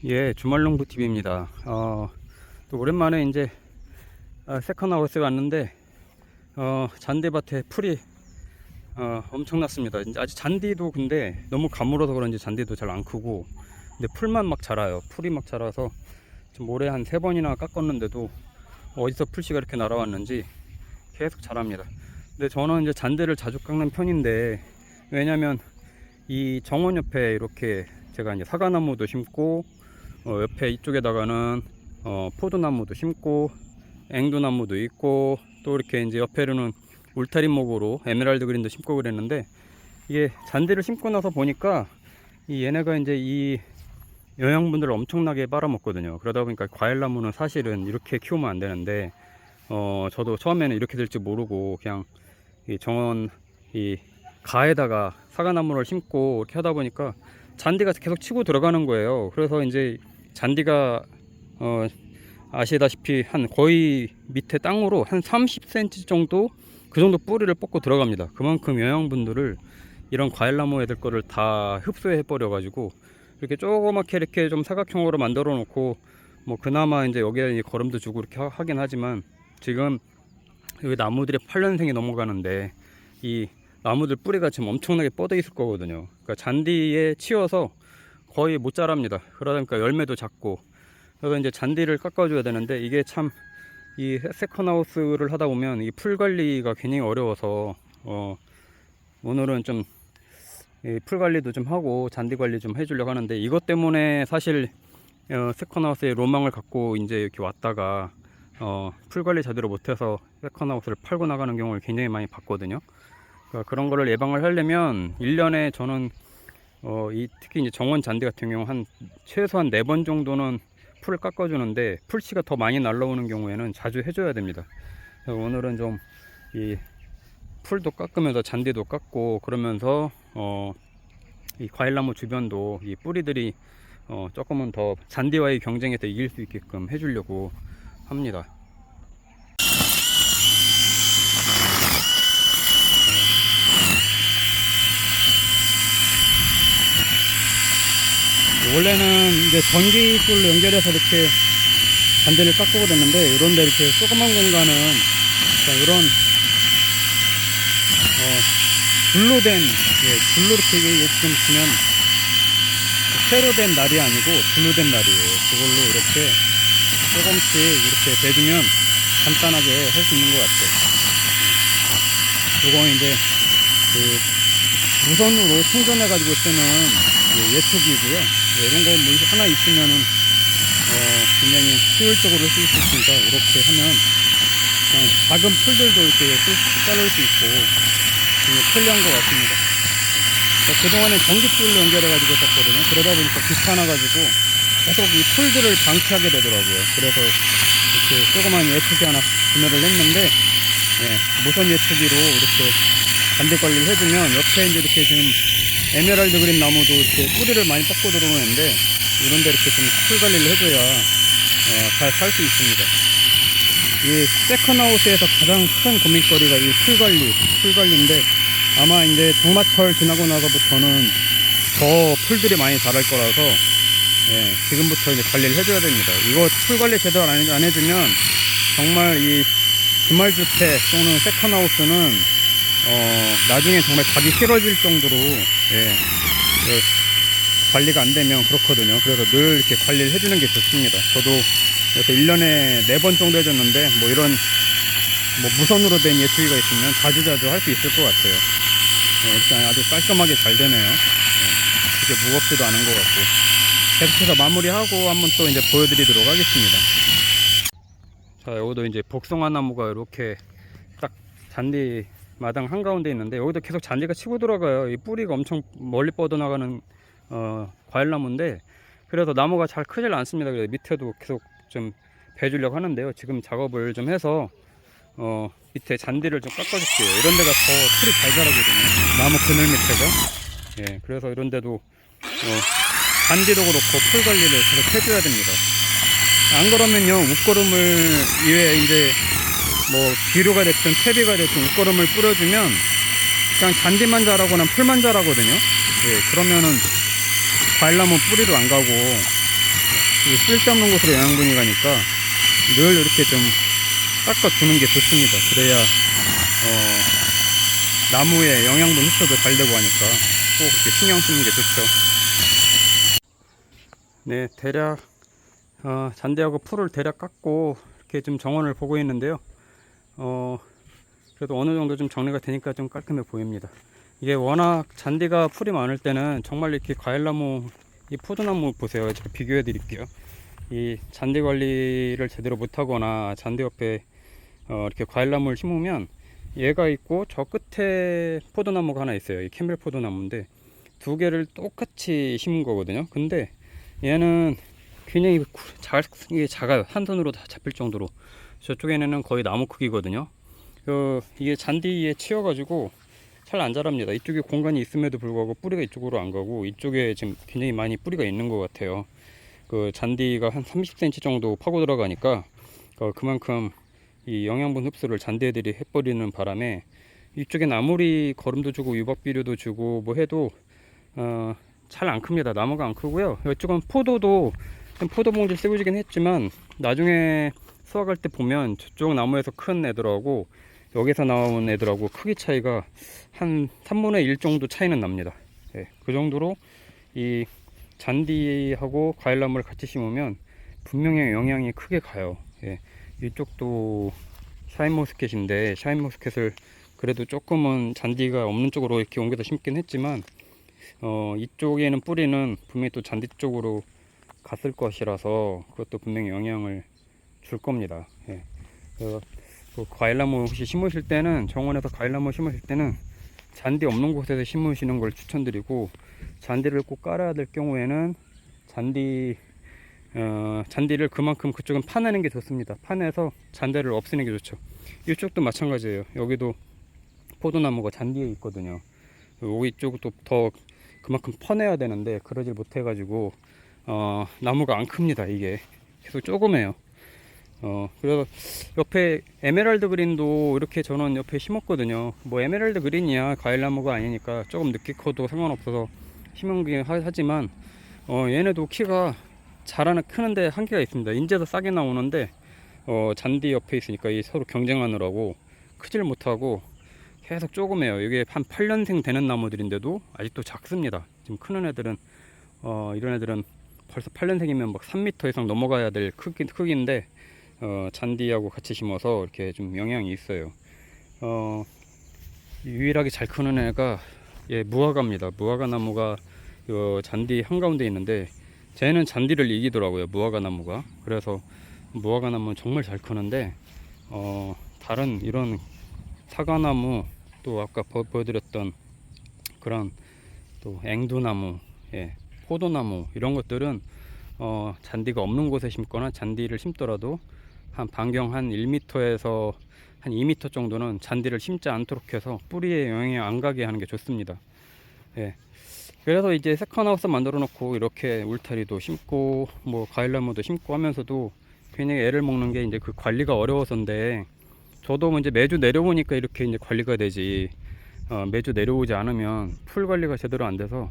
예, 주말농부TV입니다. 또 오랜만에 이제 세컨하우스에 왔는데 잔디밭에 풀이 엄청났습니다. 이제 아직 잔디도 근데 너무 가물어서 그런지 잔디도 잘 안 크고, 근데 풀만 막 자라요. 풀이 막 자라서 지금 올해 한 3번이나 깎았는데도 어디서 풀씨가 이렇게 날아왔는지 계속 자랍니다. 근데 저는 이제 잔디를 자주 깎는 편인데, 왜냐면 이 정원 옆에 이렇게 제가 이제 사과나무도 심고, 옆에 이쪽에다가는 포도나무도 심고 앵두나무도 있고, 또 이렇게 이제 옆에는 울타리목으로 에메랄드 그린도 심고 그랬는데, 이게 잔디를 심고 나서 보니까 얘네가 이제 이 영양분들을 엄청나게 빨아먹거든요. 그러다 보니까 과일나무는 사실은 이렇게 키우면 안 되는데, 저도 처음에는 이렇게 될지 모르고 그냥 이 정원 이 가에다가 사과나무를 심고 이렇게 하다 보니까 잔디가 계속 치고 들어가는 거예요. 그래서 이제 잔디가 아시다시피 한 거의 밑에 땅으로 한 30cm 정도, 그 정도 뿌리를 뻗고 들어갑니다. 그만큼 영양분들을 이런 과일나무 애들 거를 다 흡수해 버려 가지고, 이렇게 조그맣게 이렇게 좀 사각형으로 만들어 놓고, 뭐 그나마 이제 여기에 거름도 주고 이렇게 하긴 하지만, 지금 여기 나무들이 8년생이 넘어가는데 이 나무들 뿌리가 지금 엄청나게 뻗어 있을 거거든요. 그러니까 잔디에 치여서 거의 못 자랍니다. 그러다 보니까 열매도 작고, 그래서 이제 잔디를 깎아줘야 되는데, 이게 참 이 세컨하우스를 하다 보면 이 풀 관리가 굉장히 어려워서 오늘은 좀 풀 관리도 좀 하고 잔디 관리 좀 해주려고 하는데, 이것 때문에 사실 세컨하우스에 로망을 갖고 이제 이렇게 왔다가 풀 관리 제대로 못해서 세컨하우스를 팔고 나가는 경우를 굉장히 많이 봤거든요. 그러니까 그런 거를 예방을 하려면 1년에 저는 특히 이제 정원 잔디 같은 경우 한 최소한 4번 정도는 풀을 깎아주는데, 풀씨가 더 많이 날라오는 경우에는 자주 해줘야 됩니다. 오늘은 좀 이 풀도 깎으면서 잔디도 깎고, 그러면서 이 과일나무 주변도 이 뿌리들이 조금은 더 잔디와의 경쟁에서 이길 수 있게끔 해주려고 합니다. 원래는 이제 전기줄로 연결해서 이렇게 잔디를 깎고 그랬는데, 이런데 이렇게 조그만 공간은 이런 줄로 된, 줄로 이렇게 지금 보면 쇠로 된 날이 아니고 줄로 된 날이에요. 그걸로 이렇게 조금씩 이렇게 대주면 간단하게 할 수 있는 것 같아요. 이건 이제 무선으로 충전해 가지고 쓰는 예초기고요. 이런 거 뭐 하나 있으면은 굉장히 효율적으로 쓸 수 있으니까, 이렇게 하면 그냥 작은 풀들도 이렇게 자를 수 있고 굉장히 편리한 것 같습니다. 그동안에 전기줄로 연결해 가지고 했었거든요. 그러다 보니까 귀찮아 가지고 계속 이 풀들을 방치하게 되더라고요. 그래서 이렇게 조그만 예초기 하나 구매를 했는데, 무선 예초기로 이렇게 잔디 관리를 해주면, 옆에 이제 이렇게 지금 에메랄드 그린 나무도 이렇게 뿌리를 많이 뻗고 들어오는데, 이런데 이렇게 좀 풀 관리를 해줘야 잘 살 수 있습니다. 이 세컨하우스에서 가장 큰 고민거리가 이 풀 관리인데, 아마 이제 장마철 지나고 나서부터는 더 풀들이 많이 자랄 거라서 지금부터 이제 관리를 해줘야 됩니다. 이거 풀 관리 제대로 안 해주면 정말 이 주말주택 또는 세컨하우스는 나중에 정말 가기 싫어질 정도로 관리가 안 되면 그렇거든요. 그래서 늘 이렇게 관리를 해주는 게 좋습니다. 저도 이렇게 1년에 4번 정도 해줬는데, 뭐 이런 무선으로 된 예초기가 있으면 자주자주 할 수 있을 것 같아요. 일단 아주 깔끔하게 잘 되네요. 그렇게 무겁지도 않은 것 같고. 계속해서 마무리하고 한번 또 이제 보여드리도록 하겠습니다. 자, 여기도 이제 복숭아 나무가 이렇게 딱 잔디 마당 한가운데 있는데, 여기도 계속 잔디가 치고 들어가요. 이 뿌리가 엄청 멀리 뻗어나가는 과일나무인데, 그래서 나무가 잘 크질 않습니다. 그래서 밑에도 계속 좀 베주려고 하는데요. 지금 작업을 좀 해서 밑에 잔디를 좀 깎아줄게요. 이런 데가 더 풀이 잘 자라거든요. 나무 그늘 밑에가. 그래서 이런 데도 잔디도 그렇고 풀 관리를 계속 해줘야 됩니다. 안 그러면요, 웃거름을 위에 이제 뭐 비료가 됐든 퇴비가 됐든 웃거름을 뿌려주면 그냥 잔디만 자라거나 풀만 자라거든요. 그러면은 과일나무 뿌리도 안 가고 쓸데없는 곳으로 영양분이 가니까 늘 이렇게 좀 깎아주는 게 좋습니다. 그래야 나무에 영양분 흡수도 잘 되고 하니까 꼭 이렇게 신경 쓰는 게 좋죠. 네, 대략 잔디하고 풀을 대략 깎고 이렇게 좀 정원을 보고 있는데요. 그래도 어느 정도 좀 정리가 되니까 좀 깔끔해 보입니다. 이게 워낙 잔디가 풀이 많을 때는 정말 이렇게 과일나무, 이 포도나무 보세요. 제가 비교해 드릴게요. 이 잔디 관리를 제대로 못하거나 잔디 옆에 이렇게 과일나무를 심으면 얘가 있고 저 끝에 포도나무가 하나 있어요. 이 캠벨 포도나무인데 두 개를 똑같이 심은 거거든요. 근데 얘는 굉장히 작아요. 한 손으로 다 잡힐 정도로. 저쪽에는 거의 나무 크기거든요. 이게 잔디에 치여가지고 잘 안 자랍니다. 이쪽에 공간이 있음에도 불구하고 뿌리가 이쪽으로 안 가고 이쪽에 지금 굉장히 많이 뿌리가 있는 것 같아요. 그 잔디가 한 30cm 정도 파고 들어가니까 그만큼 이 영양분 흡수를 잔디애들이 해버리는 바람에 이쪽엔 아무리 거름도 주고 유박비료도 주고 뭐 해도 잘 안 큽니다. 나무가 안 크고요. 이쪽은 포도도 포도 봉지 씌워지긴 했지만 나중에 수확할 때 보면 저쪽 나무에서 큰 애들하고 여기서 나온 애들하고 크기 차이가 한 3분의 1 정도 차이는 납니다. 예, 그 정도로 이 잔디하고 과일나무를 같이 심으면 분명히 영향이 크게 가요. 예, 이쪽도 샤인머스켓인데 샤인머스켓을 그래도 조금은 잔디가 없는 쪽으로 이렇게 옮겨서 심긴 했지만 이쪽에는 뿌리는 분명히 또 잔디 쪽으로 갔을 것이라서 그것도 분명히 영향을 줄 겁니다. 예. 그 과일나무 혹시 심으실 때는 정원에서 과일나무 심으실 때는 잔디 없는 곳에서 심으시는 걸 추천드리고 잔디를 꼭 깔아야 될 경우에는 잔디를 그만큼 그쪽은 파내는 게 좋습니다. 파내서 잔디를 없애는 게 좋죠. 이쪽도 마찬가지예요. 여기도 포도나무가 잔디에 있거든요. 여기 쪽도 더 그만큼 퍼내야 되는데 그러질 못해 가지고 나무가 안 큽니다. 이게 계속 조그매요. 그래서 옆에 에메랄드 그린도 이렇게 저는 옆에 심었거든요. 뭐 에메랄드 그린이야 과일나무가 아니니까 조금 늦게 커도 상관없어서 심은 게 하지만 얘네도 키가 크는데 한계가 있습니다. 인제도 싸게 나오는데 잔디 옆에 있으니까 이 서로 경쟁하느라고 크질 못하고 계속 조그매요. 이게 한 8년생 되는 나무들인데도 아직도 작습니다. 지금 크는 애들은 이런 애들은 벌써 8년생이면 막 3m 이상 넘어가야 될 크기인데 잔디하고 같이 심어서 이렇게 좀 영향이 있어요. 유일하게 잘 크는 애가 무화과입니다. 무화과 나무가 잔디 한가운데 있는데 쟤는 잔디를 이기더라고요. 무화과 나무가. 그래서 무화과 나무는 정말 잘 크는데 다른 이런 사과나무 또 아까 보여드렸던 그런 또 앵두나무, 포도나무 이런 것들은 잔디가 없는 곳에 심거나 잔디를 심더라도 한 반경 한 1m에서 한 2m 정도는 잔디를 심지 않도록 해서 뿌리에 영향이 안 가게 하는 게 좋습니다. 그래서 이제 세컨하우스 만들어 놓고 이렇게 울타리도 심고 뭐 과일나무도 심고 하면서도 괜히 애를 먹는 게 이제 그 관리가 어려워서인데 저도 이제 매주 내려오니까 이렇게 이제 관리가 되지 매주 내려오지 않으면 풀 관리가 제대로 안 돼서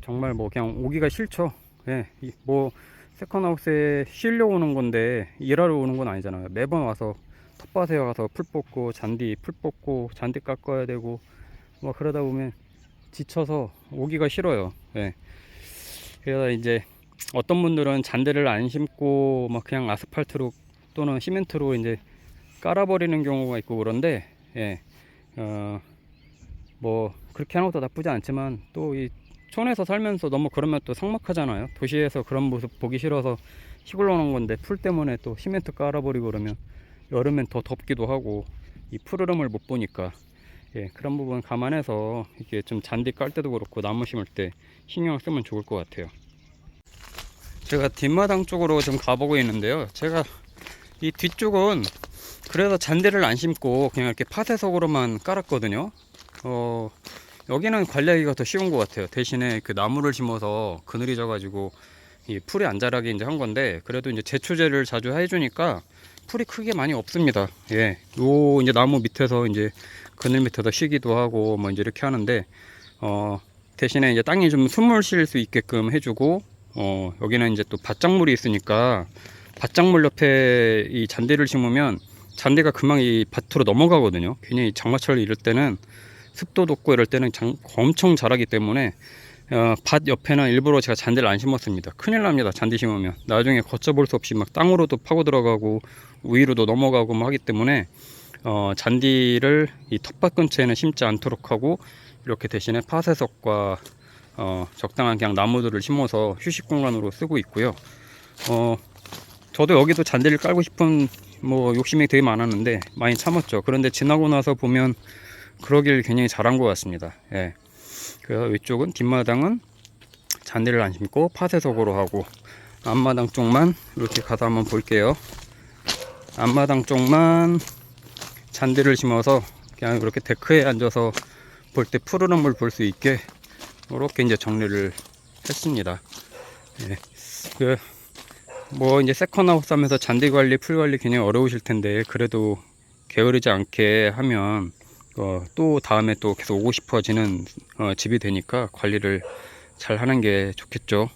정말 뭐 그냥 오기가 싫죠. 뭐 세컨하우스에 쉬려 오는 건데 일하러 오는 건 아니잖아요. 매번 와서 텃밭에 가서 풀 뽑고 잔디 풀 뽑고 잔디 깎아야 되고 뭐 그러다 보면 지쳐서 오기가 싫어요. 그래서 이제 어떤 분들은 잔디를 안 심고 막 그냥 아스팔트로 또는 시멘트로 이제 깔아버리는 경우가 있고 그런데 뭐 그렇게 하는 것도 나쁘지 않지만 또 이 촌에서 살면서 너무 그러면 또 삭막하잖아요. 도시에서 그런 모습 보기 싫어서 시골로 오는 건데 풀 때문에 또 시멘트 깔아버리고 그러면 여름엔 더 덥기도 하고 이 푸르름을 못 보니까 그런 부분 감안해서 이게 좀 잔디 깔 때도 그렇고 나무 심을 때 신경 쓰면 좋을 것 같아요. 제가 뒷마당 쪽으로 좀 가보고 있는데요. 제가 이 뒤쪽은 그래서 잔디를 안 심고 그냥 이렇게 파쇄석으로만 깔았거든요. 여기는 관리하기가 더 쉬운 것 같아요. 대신에 그 나무를 심어서 그늘이 져가지고 이 풀이 안 자라게 이제 한 건데 그래도 이제 제초제를 자주 해주니까 풀이 크게 많이 없습니다. 요 이제 나무 밑에서 이제 그늘 밑에서 쉬기도 하고 뭐 이제 이렇게 하는데 대신에 이제 땅이 좀 숨을 쉴 수 있게끔 해주고 여기는 이제 또 밭작물이 있으니까 밭작물 옆에 이 잔디를 심으면 잔디가 금방 이 밭으로 넘어가거든요. 괜히 장마철 이럴 때는 습도 높고 이럴 때는 엄청 자라기 때문에 밭 옆에는 일부러 제가 잔디를 안 심었습니다. 큰일 납니다. 잔디 심으면 나중에 걷잡을 수 없이 막 땅으로도 파고 들어가고 위로도 넘어가고 막 하기 때문에 잔디를 이 텃밭 근처에는 심지 않도록 하고 이렇게 대신에 파쇄석과 적당한 그냥 나무들을 심어서 휴식 공간으로 쓰고 있고요. 저도 여기도 잔디를 깔고 싶은 욕심이 되게 많았는데 많이 참았죠. 그런데 지나고 나서 보면 그러길 굉장히 잘한 것 같습니다. 예. 그래서 이쪽은 뒷마당은 잔디를 안 심고 파쇄석으로 하고, 앞마당 쪽만 이렇게 가서 한번 볼게요. 앞마당 쪽만 잔디를 심어서 그냥 이렇게 데크에 앉아서 볼 때 푸르른 물 볼 수 있게 이렇게 이제 정리를 했습니다. 예. 이제 세컨하우스 하면서 잔디 관리, 풀 관리 굉장히 어려우실 텐데, 그래도 게으르지 않게 하면 또 다음에 또 계속 오고 싶어지는 집이 되니까 관리를 잘 하는 게 좋겠죠.